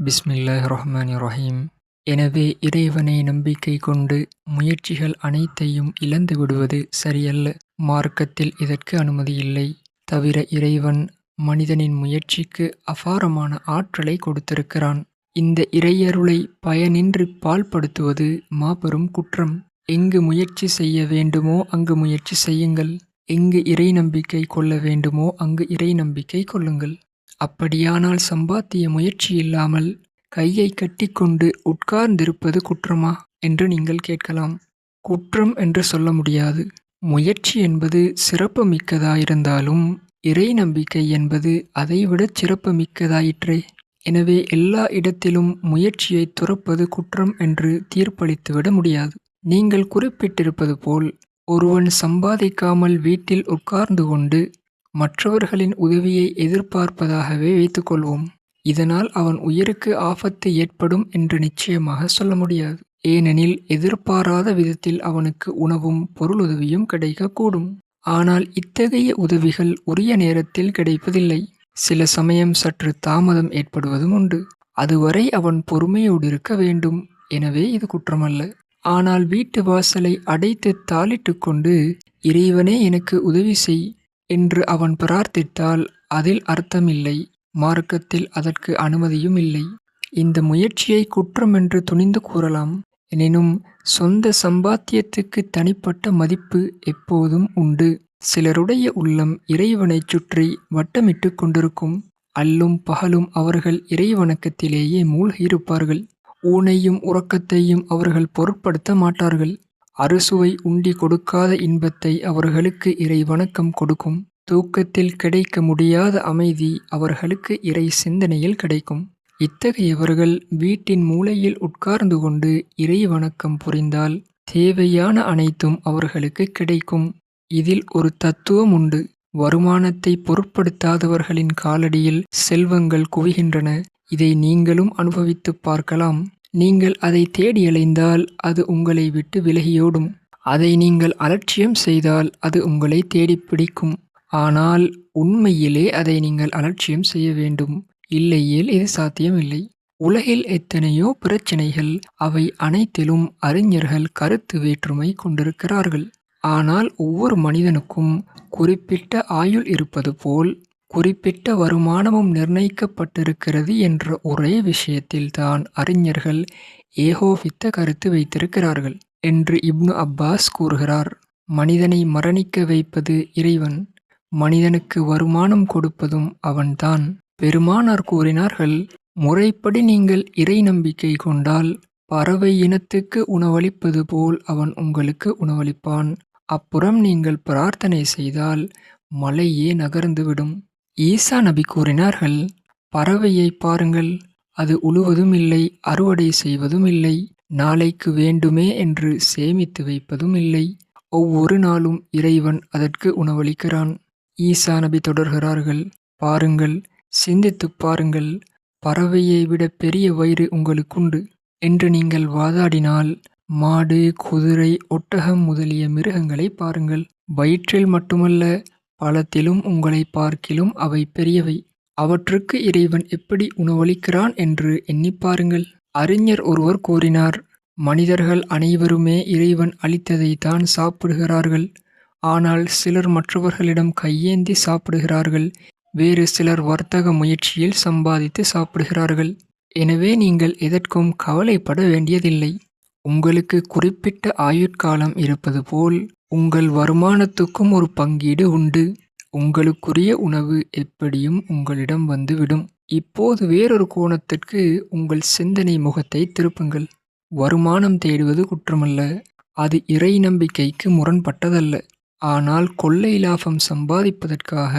பிஸ்மில்லாஹிர் ரஹ்மானிர் ரஹீம். எனவே இறைவனை நம்பிக்கை கொண்டு முயற்சிகள் அனைத்தையும் இழந்து விடுவது சரியல்ல. மார்க்கத்தில் இதற்கு அனுமதியில்லை. தவிர இறைவன் மனிதனின் முயற்சிக்கு அபாரமான ஆற்றலை கொடுத்திருக்கிறான். இந்த இறையருளை பயனின்றி பாழ்படுத்துவது மாபெரும் குற்றம். எங்கு முயற்சி செய்ய வேண்டுமோ அங்கு முயற்சி செய்யுங்கள். எங்கு இறை நம்பிக்கை கொள்ள வேண்டுமோ அங்கு இறை நம்பிக்கை கொள்ளுங்கள். அப்படியானால் சம்பாத்திய முயற்சி இல்லாமல் கையை கட்டிக்கொண்டு உட்கார்ந்திருப்பது குற்றமா என்று நீங்கள் கேட்கலாம். குற்றம் என்று சொல்ல முடியாது. முயற்சி என்பது சிறப்பு மிக்கதாயிருந்தாலும் இறை நம்பிக்கை என்பது அதைவிடச் சிறப்பு மிக்கதாயிற்றே. எனவே எல்லா இடத்திலும் முயற்சியை துறப்பது குற்றம் என்று தீர்ப்பளித்துவிட முடியாது. நீங்கள் குறிப்பிட்டிருப்பது போல் ஒருவன் சம்பாதிக்காமல் வீட்டில் உட்கார்ந்து கொண்டு மற்றவர்களின் உதவியை எதிர்பார்ப்பதாகவே வைத்துக்கொள்வோம். இதனால் அவன் உயிருக்கு ஆபத்து ஏற்படும் என்று நிச்சயமாக சொல்ல முடியாது. ஏனெனில் எதிர்பாராத விதத்தில் அவனுக்கு உணவும் பொருளுதவியும் கிடைக்கக்கூடும். ஆனால் இத்தகைய உதவிகள் உரிய நேரத்தில் கிடைப்பதில்லை. சில சமயம் சற்று தாமதம் ஏற்படுவதும் உண்டு. அதுவரை அவன் பொறுமையோடு இருக்க வேண்டும். எனவே இது குற்றமல்ல. ஆனால் வீட்டு வாசலை அடைத்து தாளிட்டு கொண்டு இறைவனே எனக்கு உதவி செய் என்று அவன் பிரார்த்தித்தால் அதில் அர்த்தமில்லை. மார்க்கத்தில் அதற்கு அனுமதியும் இல்லை. இந்த முயற்சியை குற்றம் என்று துணிந்து கூறலாம். எனினும் சொந்த சம்பாத்தியத்துக்கு தனிப்பட்ட மதிப்பு எப்போதும் உண்டு. சிலருடைய உள்ளம் இறைவனைச் சுற்றி வட்டமிட்டு கொண்டிருக்கும். அல்லும் பகலும் அவர்கள் இறைவணக்கத்திலேயே மூழ்கியிருப்பார்கள். ஊனையும் உறக்கத்தையும் அவர்கள் பொருட்படுத்த மாட்டார்கள். அறுசுவை உண்டி கொடுக்காத இன்பத்தை அவர்களுக்கு இறை வணக்கம் கொடுக்கும். தூக்கத்தில் கிடைக்க முடியாத அமைதி அவர்களுக்கு இறை சிந்தனையில் கிடைக்கும். இத்தகையவர்கள் வீட்டின் மூலையில் உட்கார்ந்து கொண்டு இறை வணக்கம் புரிந்தால் தேவையான அனைத்தும் அவர்களுக்கு கிடைக்கும். இதில் ஒரு தத்துவம் உண்டு. வருமானத்தை பொருட்படுத்தாதவர்களின் காலடியில் செல்வங்கள் குவிகின்றன. இதை நீங்களும் அனுபவித்துப் பார்க்கலாம். நீங்கள் அதை தேடி அலைந்தால் அது உங்களை விட்டு விலகியோடும். அதை நீங்கள் அலட்சியம் செய்தால் அது உங்களை தேடி பிடிக்கும். ஆனால் உண்மையிலே அதை நீங்கள் அலட்சியம் செய்ய வேண்டும். இல்லையேல் இது சாத்தியமில்லை. உலகில் எத்தனையோ பிரச்சனைகள், அவை அனைத்திலும் அறிஞர்கள் கருத்து வேற்றுமை கொண்டிருக்கிறார்கள். ஆனால் ஒவ்வொரு மனிதனுக்கும் குறிப்பிட்ட ஆயுள் இருப்பது போல் குறிப்பிட்ட வருமானமும் நிர்ணயிக்கப்பட்டிருக்கிறது என்ற ஒரே விஷயத்தில்தான் அறிஞர்கள் ஏகோபித்த கருத்து வைத்திருக்கிறார்கள் என்று இப்னு அப்பாஸ் கூறுகிறார். மனிதனை மரணிக்க வைப்பது இறைவன். மனிதனுக்கு வருமானம் கொடுப்பதும் அவன்தான். பெருமானார் கூறினார்கள், முறைப்படி நீங்கள் இறை நம்பிக்கை கொண்டால் பறவை இனத்துக்கு உணவளிப்பது போல் அவன் உங்களுக்கு உணவளிப்பான். அப்புறம் நீங்கள் பிரார்த்தனை செய்தால் மலையே நகர்ந்துவிடும். ஈசா நபி கூறினார்கள், பறவையை பாருங்கள், அது உழுவதும் இல்லை, அறுவடை செய்வதும் இல்லை, நாளைக்கு வேண்டுமே என்று சேமித்து வைப்பதும் இல்லை. ஒவ்வொரு நாளும் இறைவன் அதற்கு உணவளிக்கிறான். ஈசா நபி தொடர்கிறார்கள், பாருங்கள், சிந்தித்துப் பாருங்கள், பறவையை விட பெரிய வயிறு உங்களுக்குண்டு என்று நீங்கள் வாதாடினால் மாடு, குதிரை, ஒட்டகம் முதலிய மிருகங்களை பாருங்கள். வயிற்றில் மட்டுமல்ல, பலத்திலும் உங்களை பார்க்கிலும் அவை பெரியவை. அவற்றுக்கு இறைவன் எப்படி உணவளிக்கிறான் என்று எண்ணிப் பாருங்கள். அறிஞர் ஒருவர் கூறினார், மனிதர்கள் அனைவருமே இறைவன் அளித்ததைத்தான் சாப்பிடுகிறார்கள். ஆனால் சிலர் மற்றவர்களிடம் கையேந்தி சாப்பிடுகிறார்கள். வேறு சிலர் வர்த்தக முயற்சியில் சம்பாதித்து சாப்பிடுகிறார்கள். எனவே நீங்கள் எதற்கும் கவலைப்பட வேண்டியதில்லை. உங்களுக்கு குறிப்பிட்ட ஆயுட்காலம் இருப்பது போல் உங்கள் வருமானத்துக்கும் ஒரு பங்கீடு உண்டு. உங்களுக்குரிய உணவு எப்படியும் உங்களிடம் வந்துவிடும். இப்போது வேறொரு கோணத்திற்கு உங்கள் சிந்தனை முகத்தை திருப்புங்கள். வருமானம் தேடுவது குற்றமல்ல. அது இறை நம்பிக்கைக்கு முரண்பட்டதல்ல. ஆனால் கொள்ளை லாபம் சம்பாதிப்பதற்காக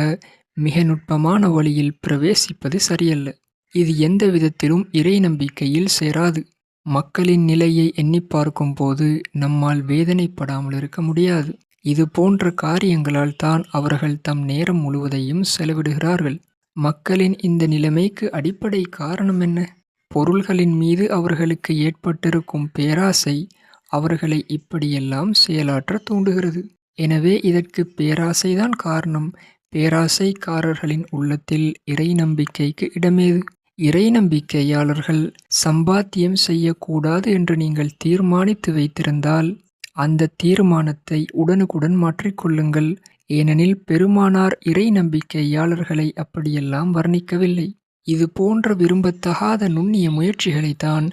மிக நுட்பமான வழியில் பிரவேசிப்பது சரியல்ல. இது எந்த விதத்திலும் இறை நம்பிக்கையில் சேராது. மக்களின் நிலையை எண்ணி பார்க்கும் போது நம்மால் வேதனைப்படாமல் இருக்க முடியாது. இது போன்ற காரியங்களால் தான் அவர்கள் தம் நேரம் முழுவதையும் செலவிடுகிறார்கள். மக்களின் இந்த நிலைமைக்கு அடிப்படை காரணம் என்ன? பொருள்களின் மீது அவர்களுக்கு ஏற்பட்டிருக்கும் பேராசை அவர்களை இப்படியெல்லாம் செயலாற்ற தூண்டுகிறது. எனவே இதற்கு பேராசைதான் காரணம். பேராசைக்காரர்களின் உள்ளத்தில் இறை நம்பிக்கைக்கு இடமேது? இறை நம்பிக்கையாளர்கள் சம்பாத்தியம் செய்யக்கூடாது என்று நீங்கள் தீர்மானித்து வைத்திருந்தால் அந்த தீர்மானத்தை உடனுக்குடன் மாற்றிக்கொள்ளுங்கள். ஏனெனில் பெருமானார் இறை நம்பிக்கையாளர்களை அப்படியெல்லாம் வர்ணிக்கவில்லை. இது போன்ற விரும்பத்தகாத நுண்ணிய முயற்சிகளைத்தான்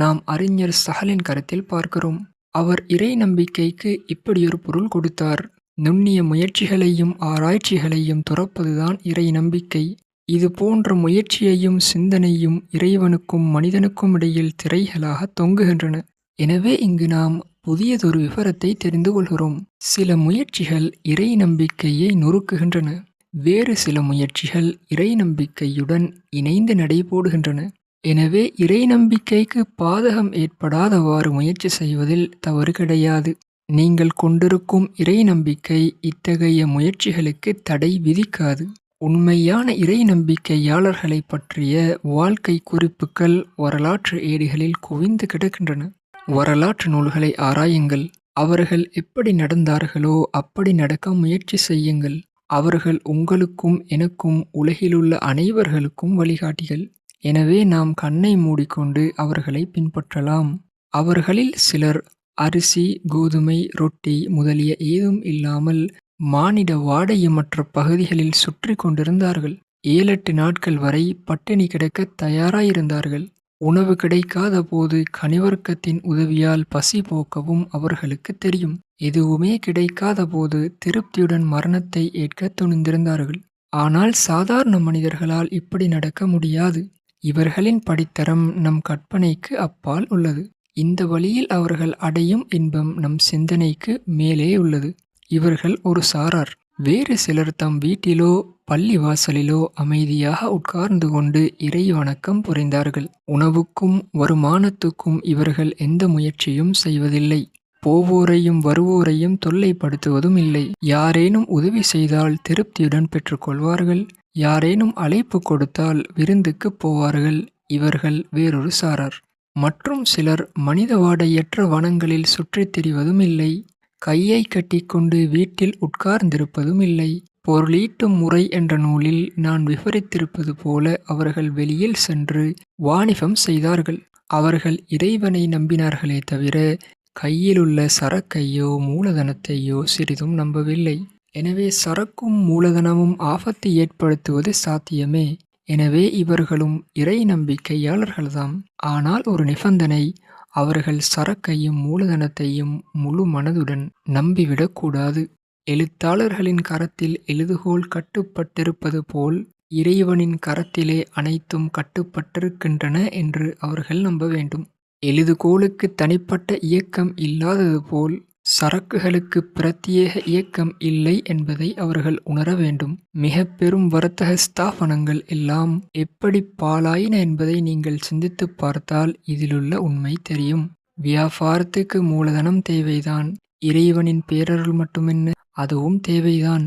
நாம் அறிஞர் சஹலின் கருத்தில் பார்க்கிறோம். அவர் இறை நம்பிக்கைக்கு இப்படியொரு பொருள் கொடுத்தார்: நுண்ணிய முயற்சிகளையும் ஆராய்ச்சிகளையும் துறப்பதுதான் இறை நம்பிக்கை. இது போன்ற முயற்சியையும் சிந்தனையும் இறைவனுக்கும் மனிதனுக்கும் இடையில் திரைகளாக தொங்குகின்றன. எனவே இங்கு நாம் புதியதொரு விவரத்தை தெரிந்து கொள்கிறோம். சில முயற்சிகள் இறை நம்பிக்கையை நொறுக்குகின்றன. வேறு சில முயற்சிகள் இறை நம்பிக்கையுடன் இணைந்து நடைபோடுகின்றன. எனவே இறை நம்பிக்கைக்கு பாதகம் ஏற்படாதவாறு முயற்சி செய்வதில் தவறு கிடையாது. நீங்கள் கொண்டிருக்கும் இறை நம்பிக்கை இத்தகைய முயற்சிகளுக்கு தடை விதிக்காது. உண்மையான இறை நம்பிக்கையாளர்களை பற்றிய வாழ்க்கை குறிப்புகள் வரலாற்று ஏடுகளில் குவிந்து கிடக்கின்றன. வரலாற்று நூல்களை ஆராயுங்கள். அவர்கள் எப்படி நடந்தார்களோ அப்படி நடக்க முயற்சி செய்யுங்கள். அவர்கள் உங்களுக்கும் எனக்கும் உலகிலுள்ள அனைவர்களுக்கும் வழிகாட்டிகள். எனவே நாம் கண்ணை மூடிக்கொண்டு அவர்களை பின்பற்றலாம். அவர்களில் சிலர் அரிசி, கோதுமை, ரொட்டி முதலிய ஏதும் இல்லாமல் மானிட வாடையமற்ற பகுதிகளில் சுற்றி கொண்டிருந்தார்கள். 7-8 நாட்கள் வரை பட்டினி கிடக்க தயாராயிருந்தார்கள். உணவு கிடைக்காத போது கனிவர்க்கத்தின் உதவியால் பசி போக்கவும் அவர்களுக்கு தெரியும். எதுவுமே கிடைக்காத போது திருப்தியுடன் மரணத்தை ஏற்க துணிந்திருந்தார்கள். ஆனால் சாதாரண மனிதர்களால் இப்படி நடக்க முடியாது. இவர்களின் படித்தரம் நம் கற்பனைக்கு அப்பால் உள்ளது. இந்த வழியில் அவர்கள் அடையும் இன்பம் நம் சிந்தனைக்கு மேலே உள்ளது. இவர்கள் ஒரு சாரார். வேறு சிலர் தம் வீட்டிலோ பள்ளிவாசலிலோ அமைதியாக உட்கார்ந்து கொண்டு இறை வணக்கம் புரிந்தார்கள். உணவுக்கும் வருமானத்துக்கும் இவர்கள் எந்த முயற்சியும் செய்வதில்லை. போவோரையும் வருவோரையும் தொல்லைப்படுத்துவதும் இல்லை. யாரேனும் உதவி செய்தால் திருப்தியுடன் பெற்றுக்கொள்வார்கள். யாரேனும் அழைப்பு கொடுத்தால் விருந்துக்கு போவார்கள். இவர்கள் வேறொரு சாரார். மற்றும் சிலர் மனித வாடையற்ற வனங்களில் சுற்றித் திரிவதும் இல்லை. கையை கட்டிக்கொண்டு வீட்டில் உட்கார்ந்திருப்பதும் இல்லை. பொருளீட்டும் முறை என்ற நூலில் நான் விவரித்திருப்பது போல அவர்கள் வெளியில் சென்று வாணிபம் செய்தார்கள். அவர்கள் இறைவனை நம்பினார்களே தவிர கையிலுள்ள சரக்கையோ மூலதனத்தையோ சிறிதும் நம்பவில்லை. எனவே சரக்கும் மூலதனமும் ஆபத்து ஏற்படுத்துவது சாத்தியமே. எனவே இவர்களும் இறை நம்பிக்கையாளர்கள்தாம். ஆனால் ஒரு நிபந்தனை: அவர்கள் சரக்கையும் மூலதனத்தையும் முழு மனதுடன் நம்பிவிடக்கூடாது. எழுத்தாளர்களின் கரத்தில் எழுதுகோல் கட்டுப்பட்டிருப்பது போல் இறைவனின் கரத்திலே அனைத்தும் கட்டுப்பட்டிருக்கின்றன என்று அவர்கள் நம்ப வேண்டும். எழுதுகோலுக்கு தனிப்பட்ட இயக்கம் இல்லாதது போல் சரக்குகளுக்கு பிரத்யேக இயக்கம் இல்லை என்பதை அவர்கள் உணர வேண்டும். மிக பெரும் வர்த்தக ஸ்தாபனங்கள் எல்லாம் எப்படி பாழாயின என்பதை நீங்கள் சிந்தித்துப் பார்த்தால் இதிலுள்ள உண்மை தெரியும். வியாபாரத்துக்கு மூலதனம் தேவைதான். இறைவனின் பேரருள் மட்டுமென்ன, அதுவும் தேவைதான்.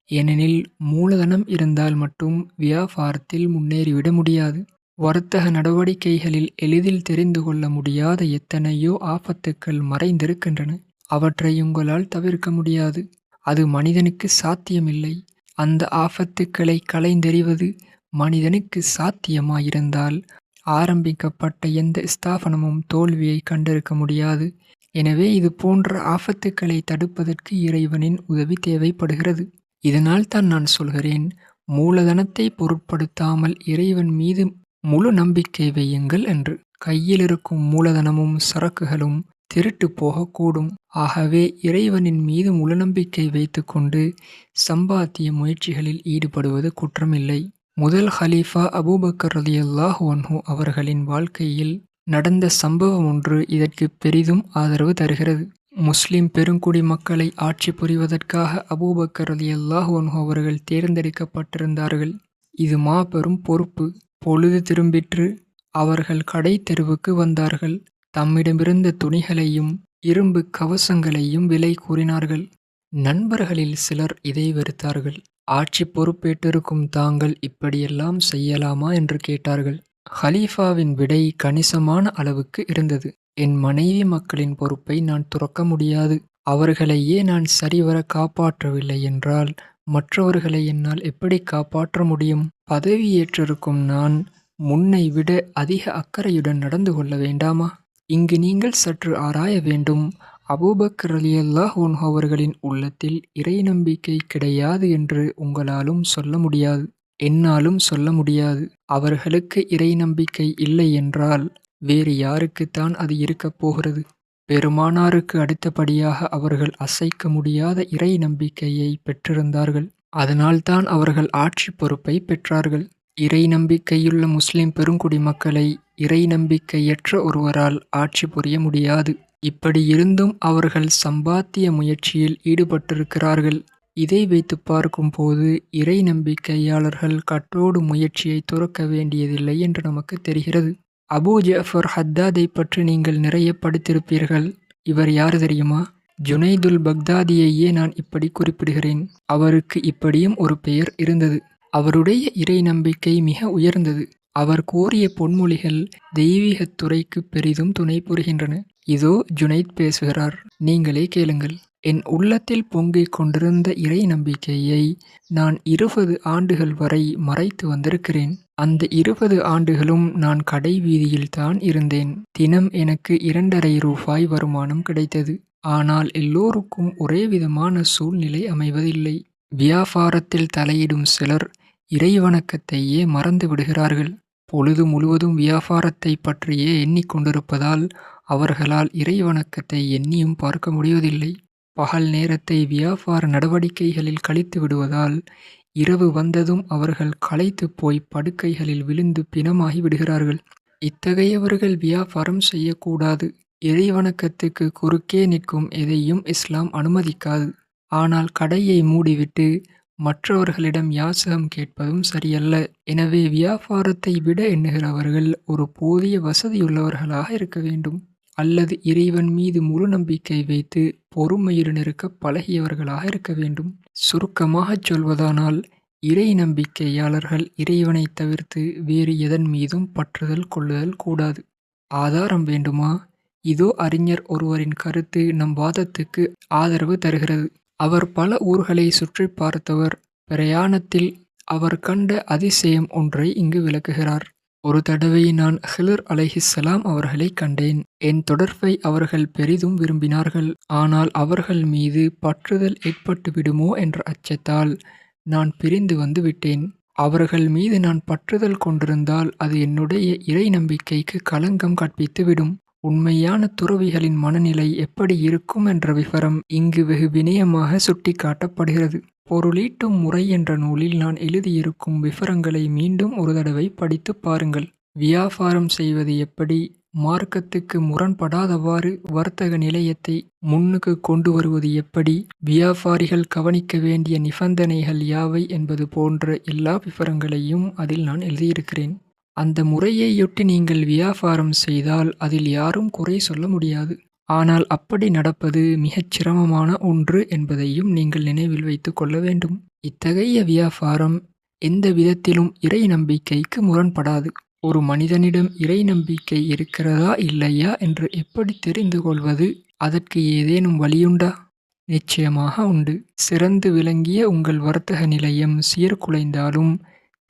ஏனெனில் மூலதனம் இருந்தால் மட்டும் வியாபாரத்தில் முன்னேறிவிட முடியாது. வர்த்தக நடவடிக்கைகளில் எளிதில் தெரிந்து கொள்ள முடியாத எத்தனையோ ஆபத்துக்கள் மறைந்திருக்கின்றன. அவற்றை உங்களால் தவிர்க்க முடியாது. அது மனிதனுக்கு சாத்தியமில்லை. அந்த ஆபத்துக்களை களைந்தெறிவது மனிதனுக்கு சாத்தியமாயிருந்தால் ஆரம்பிக்கப்பட்ட எந்த ஸ்தாபனமும் தோல்வியை கண்டிருக்க முடியாது. எனவே இது போன்ற ஆபத்துக்களை தடுப்பதற்கு இறைவனின் உதவி தேவைப்படுகிறது. இதனால் தான் நான் சொல்கிறேன், மூலதனத்தை பொருட்படுத்தாமல் இறைவன் மீது முழு நம்பிக்கை வையுங்கள் என்று. கையில் இருக்கும் மூலதனமும் சரக்குகளும் திருட்டு போகக்கூடும். ஆகவே இறைவனின் மீது முழு நம்பிக்கை வைத்துக்கொண்டு சம்பாத்திய முயற்சிகளில் ஈடுபடுவது குற்றமில்லை. முதல் ஹலீஃபா அபூபக்கர் ரலியல்லாஹு அன்ஹு அவர்களின் வாழ்க்கையில் நடந்த சம்பவம் ஒன்று இதற்கு பெரிதும் ஆதரவு தருகிறது. முஸ்லிம் பெருங்குடி மக்களை ஆட்சி புரிவதற்காக அபூபக்கர் ரலியல்லாஹு அன்ஹு அவர்கள் தேர்ந்தெடுக்கப்பட்டிருந்தார்கள். இது மாபெரும் பொறுப்பு. பொழுது திரும்பிற்று. அவர்கள் கடை தெருவுக்கு வந்தார்கள். தம்மிடமிருந்த துணிகளையும் இரும்பு கவசங்களையும் விலை கூறினார்கள். நண்பர்களில் சிலர் இதை வெறுத்தார்கள். ஆட்சி பொறுப்பேற்றிருக்கும் தாங்கள் இப்படியெல்லாம் செய்யலாமா என்று கேட்டார்கள். ஹலீஃபாவின் விடை கணிசமான அளவுக்கு இருந்தது. என் மனைவி மக்களின் பொறுப்பை நான் துறக்க முடியாது. அவர்களையே நான் சரிவர காப்பாற்றவில்லை என்றால் மற்றவர்களை என்னால் எப்படி காப்பாற்ற முடியும்? பதவியேற்றிருக்கும் நான் முன்னை விட அதிக அக்கறையுடன் நடந்து கொள்ள வேண்டாமா? இங்கு நீங்கள் சற்று ஆராய வேண்டும். அபூபக்கர் ரலியல்லாஹு அன்ஹு அவர்களின் உள்ளத்தில் இறை நம்பிக்கை கிடையாது என்று உங்களாலும் சொல்ல முடியாது. என்னாலும் சொல்ல முடியாது. அவர்களுக்கு இறை நம்பிக்கை இல்லை என்றால் வேறு யாருக்குத்தான் அது இருக்கப் போகிறது? பெருமானாருக்கு அடுத்தபடியாக அவர்கள் அசைக்க முடியாத இறை நம்பிக்கையை பெற்றிருந்தார்கள். அதனால்தான் அவர்கள் ஆட்சி பொறுப்பை பெற்றார்கள். இறை நம்பிக்கையுள்ள முஸ்லிம் பெருங்குடிமக்களை இறை நம்பிக்கையற்ற ஒருவரால் ஆட்சி புரிய முடியாது. இப்படியிருந்தும் அவர்கள் சம்பாத்திய முயற்சியில் ஈடுபட்டிருக்கிறார்கள். இதை வைத்து பார்க்கும்போது இறை நம்பிக்கையாளர்கள் கற்றோடு முயற்சியை துறக்க வேண்டியதில்லை என்று நமக்கு தெரிகிறது. அபூ ஜஃபர் ஹத்தாதை பற்றி நீங்கள் நிறைய படித்திருப்பீர்கள். இவர் யார் தெரியுமா? ஜுனைதுல் பக்தாதியையே நான் இப்படி குறிப்பிடுகிறேன். அவருக்கு இப்படியும் ஒரு பெயர் இருந்தது. அவருடைய இறை நம்பிக்கை மிக உயர்ந்தது. அவர் கூறிய பொன்மொழிகள் தெய்வீகத் துறைக்கு பெரிதும் துணை புரிகின்றன. இதோ ஜுனைத் பேசுகிறார், நீங்களே கேளுங்கள். என் உள்ளத்தில் பொங்கிக் கொண்டிருந்த இறை நம்பிக்கையை நான் 20 ஆண்டுகள் வரை மறைத்து வந்திருக்கிறேன். அந்த 20 ஆண்டுகளும் நான் கடை வீதியில்தான் இருந்தேன். தினம் எனக்கு 2.5 ரூபாய் வருமானம் கிடைத்தது. ஆனால் எல்லோருக்கும் ஒரே விதமான சூழ்நிலை அமைவதில்லை. வியாபாரத்தில் தலையிடும் சிலர் இறை வணக்கத்தையே மறந்து விடுகிறார்கள். பொழுது முழுவதும் வியாபாரத்தை பற்றியே எண்ணிக்கொண்டிருப்பதால் அவர்களால் இறை வணக்கத்தை எண்ணியும் பார்க்க முடிவதில்லை. பகல் நேரத்தை வியாபார நடவடிக்கைகளில் கழித்து விடுவதால் இரவு வந்ததும் அவர்கள் களைத்துப் போய் படுக்கைகளில் விழுந்து பிணமாகி விடுகிறார்கள். இத்தகையவர்கள் வியாபாரம் செய்யக்கூடாது. இறை வணக்கத்துக்கு குறுக்கே நிற்கும் எதையும் இஸ்லாம் அனுமதிக்காது. ஆனால் கடையை மூடிவிட்டு மற்றவர்களிடம் யாசகம் கேட்பதும் சரியல்ல. எனவே வியாபாரத்தை விட எண்ணுகிறவர்கள் ஒரு போதிய வசதியுள்ளவர்களாக இருக்க வேண்டும். அல்லது இறைவன் மீது முழு நம்பிக்கை வைத்து பொறுமையுடன் இருக்க பழகியவர்களாக இருக்க வேண்டும். சுருக்கமாகச் சொல்வதானால், இறை நம்பிக்கையாளர்கள் இறைவனை தவிர்த்து வேறு எதன் மீதும் பற்றுதல் கொள்ளுதல் கூடாது. ஆதாரம் வேண்டுமா? இதோ அறிஞர் ஒருவரின் கருத்து நம் வாதத்துக்கு ஆதரவு தருகிறது. அவர் பல ஊர்களை சுற்றி பார்த்தவர். பிரயாணத்தில் அவர் கண்ட அதிசயம் ஒன்றை இங்கு விளக்குகிறார். ஒரு தடவை நான் ஹிலர் அலைஹிஸ்ஸலாம் அவர்களை கண்டேன். என் தொடர்பை அவர்கள் பெரிதும் விரும்பினார்கள். ஆனால் அவர்கள் மீது பற்றுதல் ஏற்பட்டு விடுமோ என்ற அச்சத்தால் நான் பிரிந்து வந்து விட்டேன். அவர்கள் மீது நான் பற்றுதல் கொண்டிருந்தால் அது என்னுடைய இறை நம்பிக்கைக்கு களங்கம் கற்பித்து விடும். உண்மையான துறவிகளின் மனநிலை எப்படி இருக்கும் என்ற விவரம் இங்கு வெகு வினயமாக சுட்டிக்காட்டப்படுகிறது. பொருளீட்டும் முறை என்ற நூலில் நான் எழுதியிருக்கும் விவரங்களை மீண்டும் ஒரு தடவை படித்துப் பாருங்கள். வியாபாரம் செய்வது எப்படி, மார்க்கத்துக்கு முரண்படாதவாறு வர்த்தக நிலையத்தை முன்னுக்கு கொண்டு வருவது எப்படி, வியாபாரிகள் கவனிக்க வேண்டிய நிபந்தனைகள் யாவை என்பது போன்ற எல்லா விவரங்களையும் அதில் நான் எழுதியிருக்கிறேன். அந்த முறையையொட்டி நீங்கள் வியாபாரம் செய்தால் அதில் யாரும் குறை சொல்ல முடியாது. ஆனால் அப்படி நடப்பது மிகச் சிரமமான ஒன்று என்பதையும் நீங்கள் நினைவில் வைத்துக் கொள்ள வேண்டும். இத்தகைய வியாபாரம் எந்த விதத்திலும் இறை நம்பிக்கைக்கு முரண்படாது. ஒரு மனிதனிடம் இறை நம்பிக்கை இருக்கிறதா இல்லையா என்று எப்படி தெரிந்து கொள்வது? அதற்கு ஏதேனும் வழியுண்டா? நிச்சயமாக உண்டு. சிறந்து விளங்கிய உங்கள் வர்த்தக நிலையம் சீர்குலைந்தாலும்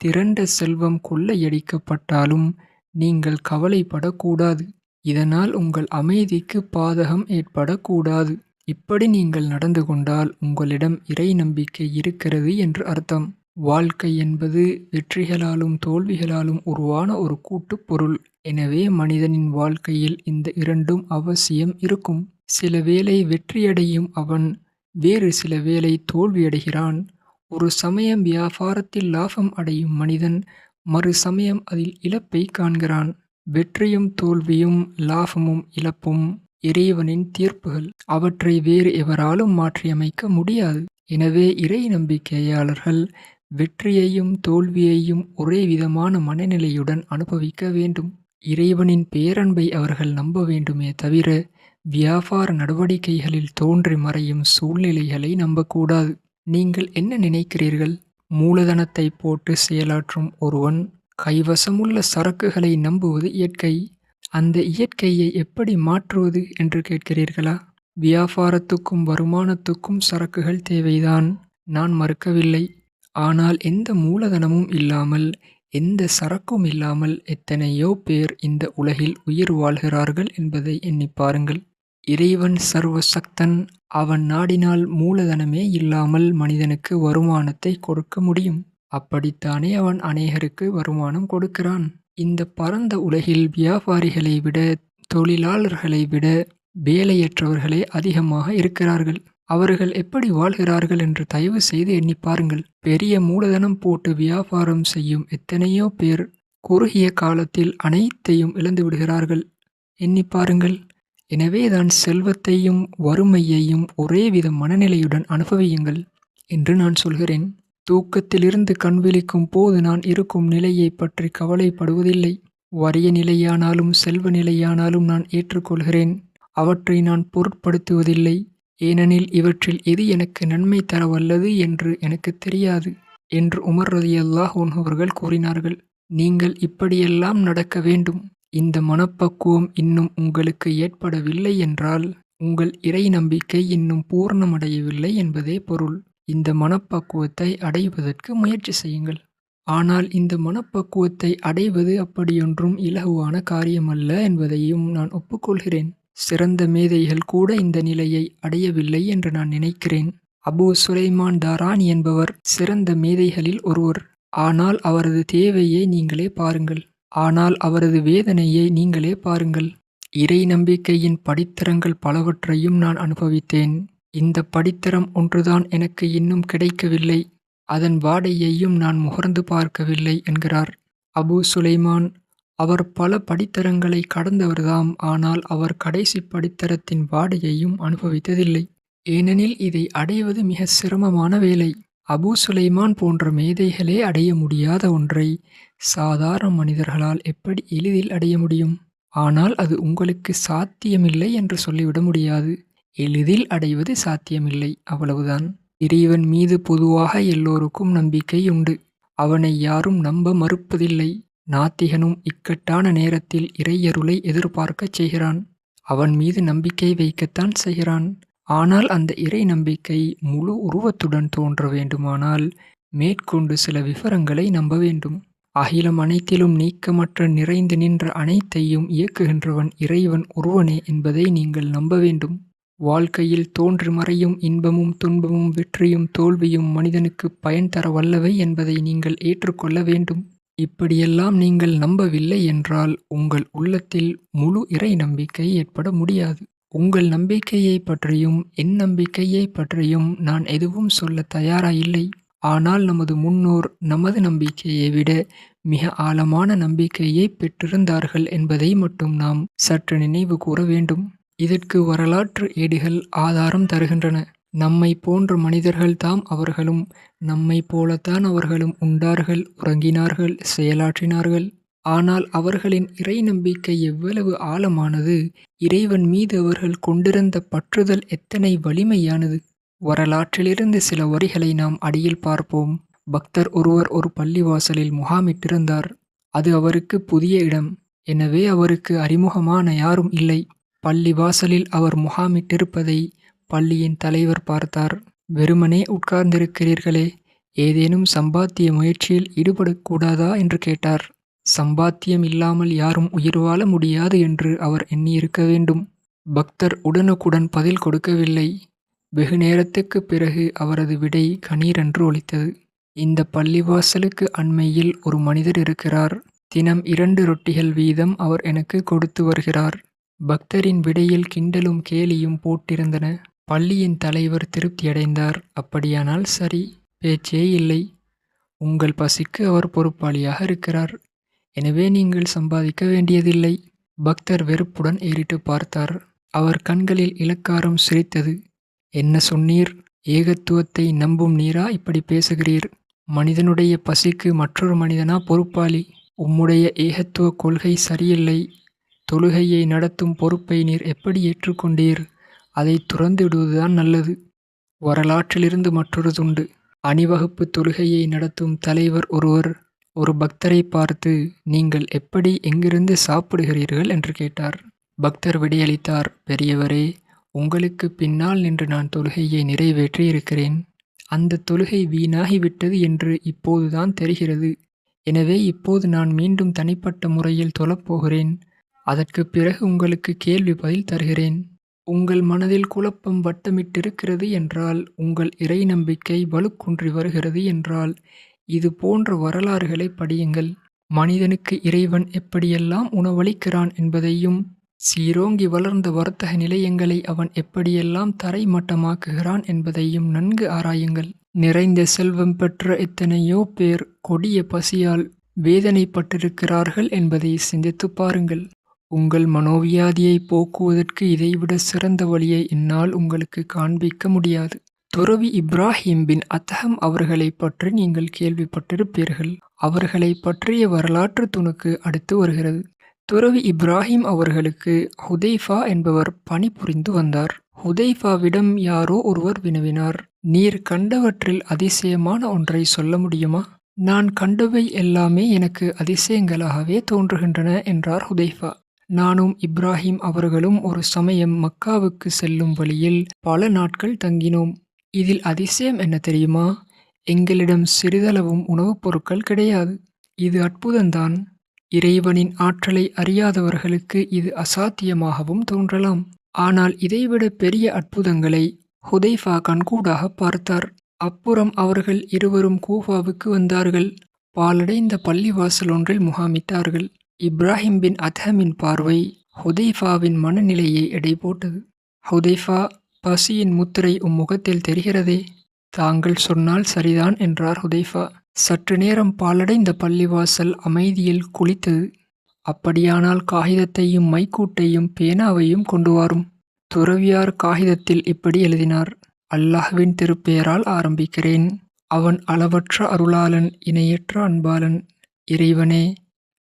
திரண்ட செல்வம் கொள்ளையடிக்கப்பட்டாலும் நீங்கள் கவலைப்படக்கூடாது. இதனால் உங்கள் அமைதிக்கு பாதகம் ஏற்படக்கூடாது. இப்படி நீங்கள் நடந்து கொண்டால் உங்களிடம் இறை நம்பிக்கை இருக்கிறது என்று அர்த்தம். வாழ்க்கை என்பது வெற்றிகளாலும் தோல்விகளாலும் உருவான ஒரு கூட்டுப் பொருள். எனவே மனிதனின் வாழ்க்கையில் இந்த இரண்டும் அவசியம் இருக்கும். சில வேளை வெற்றியடையும் அவன் வேறு சில வேளை தோல்வியடைகிறான். ஒரு சமயம் வியாபாரத்தில் லாபம் அடையும் மனிதன் மறு சமயம் அதில் இழப்பை காண்கிறான். வெற்றியும் தோல்வியும் லாபமும் இழப்பும் இறைவனின் தீர்ப்புகள். அவற்றை வேறு எவராலும் மாற்றியமைக்க முடியாது. எனவே இறை நம்பிக்கையாளர்கள் வெற்றியையும் தோல்வியையும் ஒரே விதமான மனநிலையுடன் அனுபவிக்க வேண்டும். இறைவனின் பேரன்பை அவர்கள் நம்ப வேண்டுமே தவிர வியாபார நடவடிக்கைகளில் தோன்றி மறையும் சூழ்நிலைகளை நம்பக்கூடாது. நீங்கள் என்ன நினைக்கிறீர்கள்? மூலதனத்தை போட்டு செயலாற்றும் ஒருவன் கைவசமுள்ள சரக்குகளை நம்புவது இயற்கை. அந்த இயற்கையை எப்படி மாற்றுவது என்று கேட்கிறீர்களா? வியாபாரத்துக்கும் வருமானத்துக்கும் சரக்குகள் தேவைதான், நான் மறுக்கவில்லை. ஆனால் எந்த மூலதனமும் இல்லாமல் எந்த சரக்கும் இல்லாமல் எத்தனையோ பேர் இந்த உலகில் உயிர் வாழ்கிறார்கள் என்பதை எண்ணிப் பாருங்கள். இறைவன் சர்வசக்தன். அவன் நாடினால் மூலதனமே இல்லாமல் மனிதனுக்கு வருமானத்தை கொடுக்க முடியும். அப்படித்தானே அவன் அநேகருக்கு வருமானம் கொடுக்கிறான். இந்த பரந்த உலகில் வியாபாரிகளை விட, தொழிலாளர்களை விட வேலையற்றவர்களே அதிகமாக இருக்கிறார்கள். அவர்கள் எப்படி வாழ்கிறார்கள் என்று தயவு செய்து எண்ணிப் பாருங்கள். பெரிய மூலதனம் போட்டு வியாபாரம் செய்யும் எத்தனையோ பேர் குறுகிய காலத்தில் அனைத்தையும் இழந்து விடுகிறார்கள். எண்ணிப் பாருங்கள். எனவேதான் செல்வத்தையும் வறுமையையும் ஒரேவித மனநிலையுடன் அனுபவியுங்கள் என்று நான் சொல்கிறேன். தூக்கத்திலிருந்து கண் விழிக்கும் போது நான் இருக்கும் நிலையை பற்றி கவலைப்படுவதில்லை. வறிய நிலையானாலும் செல்வ நிலையானாலும் நான் ஏற்றுக்கொள்கிறேன். அவற்றை நான் பொருட்படுத்துவதில்லை. ஏனெனில் இவற்றில் எது எனக்கு நன்மை தர வல்லது என்று எனக்கு தெரியாது என்று உமர் ரலியல்லாஹு அன்ஹு அவர்கள் கூறினார்கள். நீங்கள் இப்படியெல்லாம் நடக்க வேண்டும். இந்த மனப்பக்குவம் இன்னும் உங்களுக்கு ஏற்படவில்லை என்றால் உங்கள் இறை நம்பிக்கை இன்னும் பூர்ணமடையவில்லை என்பதே பொருள். இந்த மனப்பக்குவத்தை அடைவதற்கு முயற்சி செய்யுங்கள். ஆனால் இந்த மனப்பக்குவத்தை அடைவது அப்படியொன்றும் இலகுவான காரியமல்ல என்பதையும் நான் ஒப்புக்கொள்கிறேன். சிறந்த மேதைகள் கூட இந்த நிலையை அடையவில்லை என்று நான் நினைக்கிறேன். அபூ சுலைமான் தாரானி என்பவர் சிறந்த மேதைகளில் ஒருவர். ஆனால் அவரது தேவையை நீங்களே பாருங்கள். ஆனால் அவரது வேதனையை நீங்களே பாருங்கள். இறை நம்பிக்கையின் படித்தரங்கள் பலவற்றையும் நான் அனுபவித்தேன். இந்த படித்தரம் ஒன்றுதான் எனக்கு இன்னும் கிடைக்கவில்லை. அதன் வாடையையும் நான் முகர்ந்து பார்க்கவில்லை என்கிறார் அபூ சுலைமான். அவர் பல படித்தரங்களை கடந்தவர்தாம். ஆனால் அவர் கடைசி படித்தரத்தின் வாடையையும் அனுபவித்ததில்லை. ஏனெனில் இதை அடைவது மிக சிரமமான வேலை. அபூ சுலைமான் போன்ற மேதைகளே அடைய முடியாத ஒன்றை சாதாரண மனிதர்களால் எப்படி எளிதில் அடைய முடியும்? ஆனால் அது உங்களுக்கு சாத்தியமில்லை என்று சொல்லிவிட முடியாது. எளிதில் அடைவது சாத்தியமில்லை, அவ்வளவுதான். இறைவன் மீது பொதுவாக எல்லோருக்கும் நம்பிக்கை உண்டு. அவனை யாரும் நம்ப மறுப்பதில்லை. நாத்திகனும் இக்கட்டான நேரத்தில் இறையருளை எதிர்பார்க்கச் செய்கிறான். அவன் மீது நம்பிக்கை வைக்கத்தான் செய்கிறான். ஆனால் அந்த இறை நம்பிக்கை முழு உருவத்துடன் தோன்ற வேண்டுமானால் மேற்கொண்டு சில விவரங்களை நம்ப வேண்டும். அகிலம் அனைத்திலும் நீக்கமற்ற நிறைந்து நின்ற அனைத்தையும் இயக்குகின்றவன் இறைவன் ஒருவனே என்பதை நீங்கள் நம்ப வேண்டும். வாழ்க்கையில் தோன்றி மறையும் இன்பமும் துன்பமும் வெற்றியும் தோல்வியும் மனிதனுக்கு பயன் தர வல்லவை என்பதை நீங்கள் ஏற்றுக்கொள்ள வேண்டும். இப்படியெல்லாம் நீங்கள் நம்பவில்லை என்றால் உங்கள் உள்ளத்தில் முழு இறை நம்பிக்கை ஏற்பட முடியாது. உங்கள் நம்பிக்கையை பற்றியும் என் நம்பிக்கையை பற்றியும் நான் எதுவும் சொல்ல தயாராயில்லை. ஆனால் நமது முன்னோர் நமது நம்பிக்கையை விட மிக ஆழமான நம்பிக்கையை பெற்றிருந்தார்கள் என்பதை மட்டும் நாம் சற்று நினைவு கூற வேண்டும். இதற்கு வரலாற்று ஏடுகள் ஆதாரம் தருகின்றன. நம்மை போன்ற மனிதர்கள் தாம் அவர்களும், நம்மை போலத்தான் அவர்களும் உண்டார்கள், உறங்கினார்கள், செயலாற்றினார்கள். ஆனால் அவர்களின் இறை நம்பிக்கை எவ்வளவு ஆழமானது! இறைவன் மீது அவர்கள் கொண்டிருந்த பற்றுதல் எத்தனை வலிமையானது! வரலாற்றிலிருந்து சில வரிகளை நாம் அடியில் பார்ப்போம். பக்தர் ஒருவர் ஒரு பள்ளிவாசலில் முகாமிட்டிருந்தார். அது அவருக்கு புதிய இடம். எனவே அவருக்கு அறிமுகமான யாரும் இல்லை. பள்ளிவாசலில் அவர் முகாமிட்டிருப்பதை பள்ளியின் தலைவர் பார்த்தார். வெறுமனே உட்கார்ந்திருக்கிறீர்களே, ஏதேனும் சம்பாத்திய முயற்சியில் ஈடுபடக்கூடாதா என்று கேட்டார். சம்பாத்தியம் இல்லாமல் யாரும் உயிர் வாழ முடியாது என்று அவர் எண்ணியிருக்க வேண்டும். பக்தர் உடனுக்குடன் பதில் கொடுக்கவில்லை. வெகு நேரத்துக்குப் பிறகு அவரது விடை கணீரென்று ஒலித்தது. இந்த பள்ளிவாசலுக்கு அண்மையில் ஒரு மனிதர் இருக்கிறார். தினம் 2 ரொட்டிகள் வீதம் அவர் எனக்கு கொடுத்து வருகிறார். பக்தரின் விடையில் கிண்டலும் கேலியும் போட்டிருந்தன. பள்ளியின் தலைவர் திருப்தியடைந்தார். அப்படியானால் சரி, பேச்சே இல்லை. உங்கள் பசிக்கு அவர் பொறுப்பாளியாக இருக்கிறார். எனவே நீங்கள் சம்பாதிக்க வேண்டியதில்லை. பக்தர் வெறுப்புடன் ஏறிட்டு பார்த்தார். அவர் கண்களில் இளக்காரம் சிரித்தது. என்ன சொன்னீர்? ஏகத்துவத்தை நம்பும் நீரா இப்படி பேசுகிறீர்? மனிதனுடைய பசிக்கு மற்றொரு மனிதனா பொறுப்பாளி? உம்முடைய ஏகத்துவ கொள்கை சரியில்லை. தொழுகையை நடத்தும் பொறுப்பை நீர் எப்படி ஏற்றுக்கொண்டீர்? அதை துறந்து விடுவதுதான் நல்லது. வரலாற்றிலிருந்து மற்றொரு துண்டு. அணிவகுப்பு தொழுகையை நடத்தும் தலைவர் ஒருவர் ஒரு பக்தரை பார்த்து, நீங்கள் எப்படி எங்கிருந்து சாப்பிடுகிறீர்கள் என்று கேட்டார். பக்தர் விடையளித்தார், பெரியவரே, உங்களுக்கு பின்னால் நின்று நான் தொழுகையை நிறைவேற்றி இருக்கிறேன். அந்த தொழுகை வீணாகிவிட்டது என்று இப்போதுதான் தெரிகிறது. எனவே இப்போது நான் மீண்டும் தனிப்பட்ட முறையில் தொழப்போகிறேன். அதற்குப் பிறகு உங்களுக்கு கேள்வி பதில் தருகிறேன். உங்கள் மனதில் குழப்பம் வட்டமிட்டிருக்கிறது என்றால், உங்கள் இறை நம்பிக்கை வலுக்குன்றி வருகிறது என்றால், இது போன்ற வரலாறுகளைப் படியுங்கள். மனிதனுக்கு இறைவன் எப்படியெல்லாம் உணவளிக்கிறான் என்பதையும், சீரோங்கி வளர்ந்த வர்த்தக நிலையங்களை அவன் எப்படியெல்லாம் தரைமட்டமாக்குகிறான் என்பதையும் நன்கு ஆராயுங்கள். நிறைந்த செல்வம் பெற்ற எத்தனையோ பேர் கொடிய பசியால் வேதனைப்பட்டிருக்கிறார்கள் என்பதை சிந்தித்துப் பாருங்கள். உங்கள் மனோவியாதியை போக்குவதற்கு இதைவிட சிறந்த வழியை என்னால் உங்களுக்கு காண்பிக்க முடியாது. துறவி இப்ராஹிம் பின் அத்ஹம் அவர்களைப் பற்றி நீங்கள் கேள்விப்பட்டிருப்பீர்கள். அவர்களைப் பற்றிய வரலாற்று துணுக்கு அடுத்து வருகிறது. துறவி இப்ராஹிம் அவர்களுக்கு ஹுதைஃபா என்பவர் பணிபுரிந்து வந்தார். ஹுதைஃபாவிடம் யாரோ ஒருவர் வினவினார், நீர் கண்டவற்றில் அதிசயமான ஒன்றை சொல்ல முடியுமா? நான் கண்டவை எல்லாமே எனக்கு அதிசயங்களாகவே தோன்றுகின்றன என்றார் ஹுதைஃபா. நானும் இப்ராஹிம் அவர்களும் ஒரு சமயம் மக்காவுக்கு செல்லும் வழியில் பல நாட்கள் தங்கினோம். இதில் அதிசயம் என்ன தெரியுமா? எங்களிடம் சிறிதளவும் உணவுப் பொருட்கள் கிடையாது. இது அற்புதம்தான். இறைவனின் ஆற்றலை அறியாதவர்களுக்கு இது அசாத்தியமாகவும் தோன்றலாம். ஆனால் இதைவிட பெரிய அற்புதங்களை ஹுதைஃபா கண்கூடாக பார்த்தார். அப்புறம் அவர்கள் இருவரும் கூஃபாவுக்கு வந்தார்கள். பாழடைந்த பள்ளிவாசல் ஒன்றில் முகாமிட்டார்கள். இப்ராஹிம் பின் அத்ஹமின் பார்வை ஹுதைஃபாவின் மனநிலையை எடை போட்டது. ஹுதைஃபா, பசியின் முத்திரை முகத்தில் தெரிகிறதே. தாங்கள் சொன்னால் சரிதான் என்றார் ஹுதைஃபா. சற்று நேரம் பாழடைந்த பள்ளிவாசல் அமைதியில் குளித்தது. அப்படியானால் காகிதத்தையும் மைக்கூட்டையும் பேனாவையும் கொண்டு வாரும். துறவியார் காகிதத்தில் இப்படி எழுதினார், அல்லாஹ்வின் திருப்பெயரால் ஆரம்பிக்கிறேன். அவன் அளவற்ற அருளாளன், இணையற்ற அன்பாளன். இறைவனே,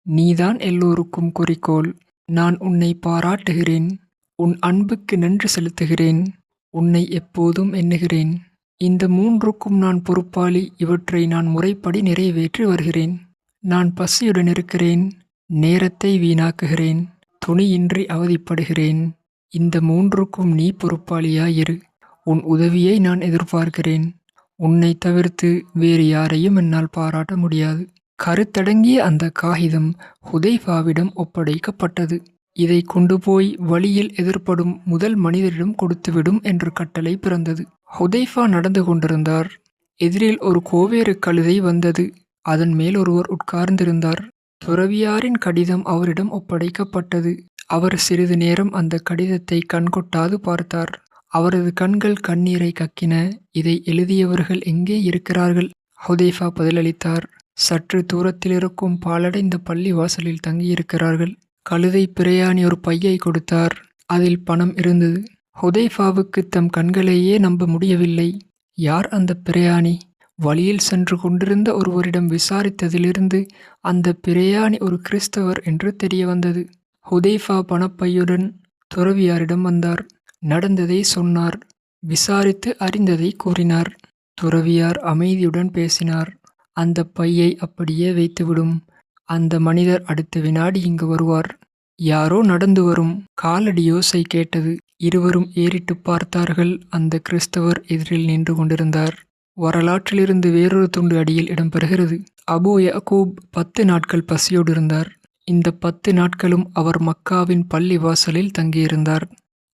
நீதான் எல்லோருக்கும் குறிக்கோள். நான் உன்னை பாராட்டுகிறேன். உன் அன்புக்கு நன்றி செலுத்துகிறேன். உன்னை எப்போதும் எண்ணுகிறேன். இந்த மூன்றுக்கும் நான் பொறுப்பாளி. இவற்றை நான் முறைப்படி நிறைவேற்றி வருகிறேன். நான் பசியுடன் இருக்கிறேன். நேரத்தை வீணாக்குகிறேன். துணியின்றி அவதிப்படுகிறேன். இந்த மூன்றுக்கும் நீ பொறுப்பாளியாயிரு. உன் உதவியை நான் எதிர்பார்க்கிறேன். உன்னை தவிர்த்து வேறு யாரையும் என்னால் பாராட்ட முடியாது. கருத்தடங்கிய அந்த காகிதம் ஹுதைஃபாவிடம் ஒப்படைக்கப்பட்டது. இதை கொண்டு போய் வழியில் எதிர்ப்படும் முதல் மனிதரிடம் கொடுத்துவிடும் என்று கட்டளை பிறந்தது. ஹுதைஃபா நடந்து கொண்டிருந்தார். எதிரில் ஒரு கோவேறு கழுதை வந்தது. அதன் மேல் ஒருவர் உட்கார்ந்திருந்தார். துறவியாரின் கடிதம் அவரிடம் ஒப்படைக்கப்பட்டது. அவர் சிறிது நேரம் அந்த கடிதத்தை கண்கொட்டாது பார்த்தார். அவரது கண்கள் கண்ணீரை கக்கின. இதை எழுதியவர்கள் எங்கே இருக்கிறார்கள்? ஹுதைஃபா பதிலளித்தார், சற்று தூரத்தில் இருக்கும் பாழடைந்த பள்ளி வாசலில் தங்கியிருக்கிறார்கள். கழுதை பிரயாணி ஒரு பையை கொடுத்தார். அதில் பணம் இருந்தது. ஹுதைஃபாவுக்கு தம் கண்களையே நம்ப முடியவில்லை. யார் அந்த பிரயாணி? வழியில் சென்று கொண்டிருந்த ஒருவரிடம் விசாரித்ததிலிருந்து அந்த பிரயாணி ஒரு கிறிஸ்தவர் என்று தெரிய வந்தது. ஹுதைஃபா பணப்பையுடன் துறவியாரிடம் வந்தார். நடந்ததை சொன்னார். விசாரித்து அறிந்ததை கூறினார். துறவியார் அமைதியுடன் பேசினார். அந்த பையை அப்படியே வைத்துவிடும். அந்த மனிதர் அடுத்த வினாடி இங்கு வருவார். யாரோ நடந்து வரும் காலடி யோசை கேட்டது. இருவரும் ஏறிட்டு பார்த்தார்கள். அந்த கிறிஸ்தவர் எதிரில் நின்று கொண்டிருந்தார். வரலாற்றிலிருந்து வேறொரு துண்டு அடியில் இடம்பெறுகிறது. அபூ யஅகூப் 10 நாட்கள் பசியோடு இருந்தார். இந்த 10 நாட்களும் அவர் மக்காவின் பள்ளி வாசலில் தங்கியிருந்தார்.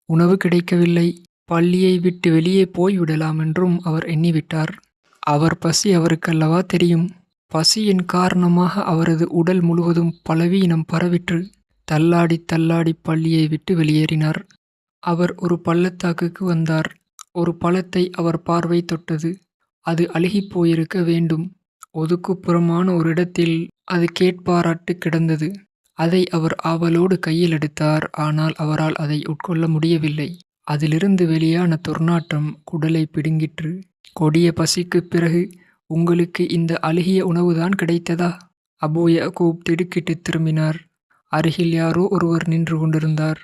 உணவு கிடைக்கவில்லை. பள்ளியை விட்டு வெளியே போய்விடலாம் என்றும் அவர் எண்ணிவிட்டார். அவர் பசி அவருக்கல்லவா தெரியும். பசியின் காரணமாக அவரது உடல் முழுவதும் பலவீனம் பரவிற்று. தள்ளாடி தள்ளாடி பள்ளியை விட்டு வெளியேறினார். அவர் ஒரு பள்ளத்தாக்குக்கு வந்தார். ஒரு பழத்தை அவர் பார்வை தொட்டது. அது அழுகிப் போயிருக்க வேண்டும். ஒதுக்குப்புறமான ஒரு இடத்தில் அது கேட்பாராட்டு கிடந்தது. அதை அவர் ஆவலோடு கையில் எடுத்தார். ஆனால் அவரால் அதை உட்கொள்ள முடியவில்லை. அதிலிருந்து வெளியான துர்நாற்றம் குடலை பிடுங்கிற்று. கொடிய பசிக்குப் பிறகு உங்களுக்கு இந்த அழுகிய உணவுதான் கிடைத்ததா? அபூ யஅகூப் திடுக்கிட்டு திரும்பினார். அருகில் யாரோ ஒருவர் நின்று கொண்டிருந்தார்.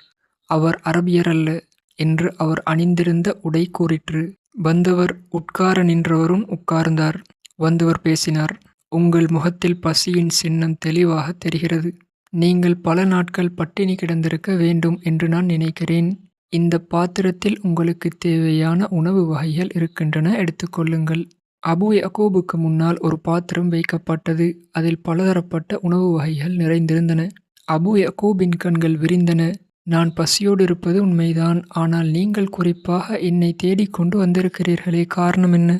அவர் அரபியர் அல்ல என்று அவர் அணிந்திருந்த உடை கூறிற்று. வந்தவர் உட்கார நின்றவரும் உட்கார்ந்தார். வந்தவர் பேசினார். உங்கள் முகத்தில் பசியின் சின்னம் தெளிவாக தெரிகிறது. நீங்கள் பல நாட்கள் பட்டினி கிடந்திருக்க வேண்டும் என்று நான் நினைக்கிறேன். இந்த பாத்திரத்தில் உங்களுக்கு தேவையான உணவு வகைகள் இருக்கின்றன, எடுத்துக்கொள்ளுங்கள். அபூ யகூபுக்கு முன்னால் ஒரு பாத்திரம் வைக்கப்பட்டது. அதில் பலதரப்பட்ட உணவு வகைகள் நிறைந்திருந்தன. அபூ யகூபின் கண்கள் விரிந்தன. நான் பசியோடு இருப்பது உண்மைதான். ஆனால் நீங்கள் குறிப்பாக என்னை தேடிக்கொண்டு வந்திருக்கிறீர்களே, காரணம் என்ன?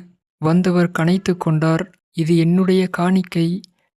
வந்தவர் கனைத்துக் கொண்டார். இது என்னுடைய காணிக்கை.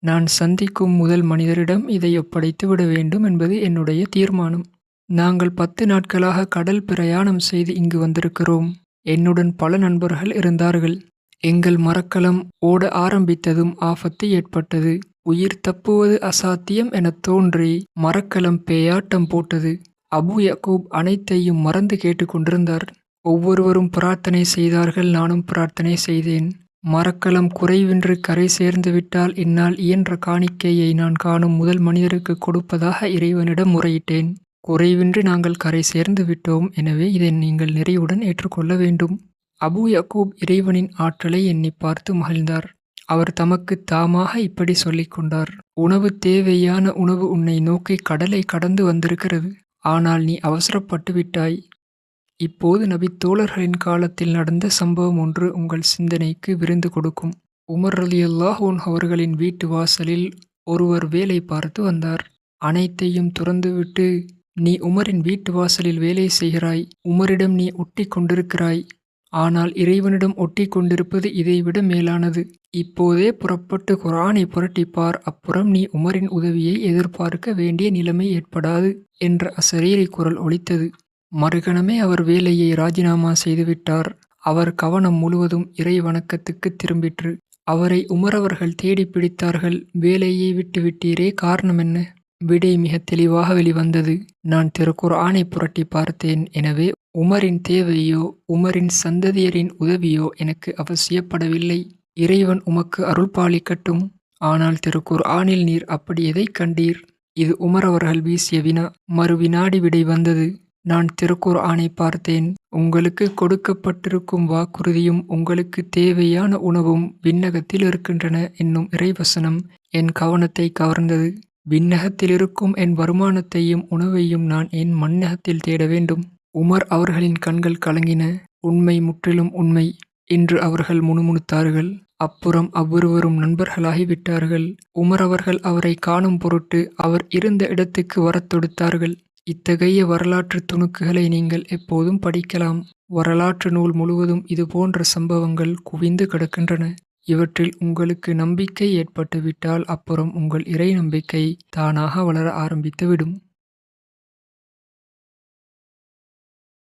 நான் சந்திக்கும் முதல் மனிதரிடம் இதை ஒப்படைத்து விட வேண்டும் என்பது என்னுடைய தீர்மானம். நாங்கள் 10 நாட்களாக கடல் பிரயாணம் செய்து இங்கு வந்திருக்கிறோம். என்னுடன் பல நண்பர்கள் இருந்தார்கள். எங்கள் மரக்கலம் ஓட ஆரம்பித்ததும் ஆபத்து ஏற்பட்டது. உயிர் தப்புவது அசாத்தியம் எனத் தோன்றி மரக்கலம் பேயாட்டம் போட்டது. அபூ யகூப் அனைத்தையும் மறந்து கேட்டுக்கொண்டிருந்தார். ஒவ்வொருவரும் பிரார்த்தனை செய்தார்கள். நானும் பிரார்த்தனை செய்தேன். மரக்கலம் குறைவின்றி கரை சேர்ந்து விட்டால் என்னால் இயன்ற காணிக்கையை நான் காணும் முதல் மனிதருக்கு கொடுப்பதாக இறைவனிடம் முறையிட்டேன். குறைவின்றி நாங்கள் கரை சேர்ந்து விட்டோம். எனவே இதை நீங்கள் நிறைவுடன் ஏற்றுக்கொள்ள வேண்டும். அபூ யகூப் இறைவனின் ஆற்றலை எண்ணிப் பார்த்து மகிழ்ந்தார். அவர் தமக்கு தாமாக இப்படி சொல்லிக் கொண்டார். உணவு தேவையான உணவு உன்னை நோக்கி கடலை கடந்து வந்திருக்கிறது. ஆனால் நீ அவசரப்பட்டு விட்டாய். இப்போது நபித்தோழர்களின் காலத்தில் நடந்த சம்பவம் ஒன்று உங்கள் சிந்தனைக்கு விருந்து கொடுக்கும். உமர் ரலியல்லாஹு அன்ஹு அவர்களின் வீட்டு வாசலில் ஒருவர் வேலை பார்த்து வந்தார். அனைத்தையும் துறந்துவிட்டு, நீ உமரின் வீட்டு வாசலில் வேலை செய்கிறாய். உமரிடம் நீ ஒட்டி கொண்டிருக்கிறாய். ஆனால் இறைவனிடம் ஒட்டி கொண்டிருப்பது இதைவிட மேலானது. இப்போதே புறப்பட்டு குர்ஆனை புரட்டிப்பார். அப்புறம் நீ உமரின் உதவியை எதிர்பார்க்க வேண்டிய நிலைமை ஏற்படாது என்ற அசரீரி குரல் ஒலித்தது. மறுகணமே அவர் வேலையை ராஜினாமா செய்துவிட்டார். அவர் கவனம் முழுவதும் இறை வணக்கத்துக்கு திரும்பிற்று. அவரை உமரவர்கள் தேடி பிடித்தார்கள். வேலையை விட்டுவிட்டீரே, காரணம் என்ன? விடை மிக தெளிவாக வெளிவந்தது. நான் திருக்குர்ஆனை புரட்டி பார்த்தேன். எனவே உமரின் தேவையோ உமரின் சந்ததியரின் உதவியோ எனக்கு அவசியப்படவில்லை. இறைவன் உமக்கு அருள் பாலிக்கட்டும். ஆனால் திருக்குர்ஆனில் நீர் அப்படி எதை கண்டீர்? இது உமர் அவர்கள் வீசிய வினா. மறுவினாடி விடை வந்தது. நான் திருக்குர்ஆனை பார்த்தேன். உங்களுக்கு கொடுக்கப்பட்டிருக்கும் வாக்குறுதியும் உங்களுக்கு தேவையான உணவும் விண்ணகத்தில் இருக்கின்றன என்னும் இறைவசனம் என் கவனத்தை கவர்ந்தது. விண்ணகத்தில் இருக்கும் என் வருமானத்தையும் உணவையும் நான் என் மண்ணகத்தில் தேட வேண்டும். உமர் அவர்களின் கண்கள் கலங்கின. உண்மை, முற்றிலும் உண்மை என்று அவர்கள் முணுமுணுத்தார்கள். அப்புறம் அவ்விருவரும் நண்பர்களாகிவிட்டார்கள். உமர் அவர்கள் அவரை காணும் பொருட்டு அவர் இருந்த இடத்துக்கு வரத் தொடுத்தார்கள். இத்தகைய வரலாற்று துணுக்குகளை நீங்கள் எப்போதும் படிக்கலாம். வரலாற்று நூல் முழுவதும் இதுபோன்ற சம்பவங்கள் குவிந்து கிடக்கின்றன. இவற்றில் உங்களுக்கு நம்பிக்கை ஏற்பட்டுவிட்டால் அப்புறம் உங்கள் இறை நம்பிக்கை தானாக வளர ஆரம்பித்துவிடும்.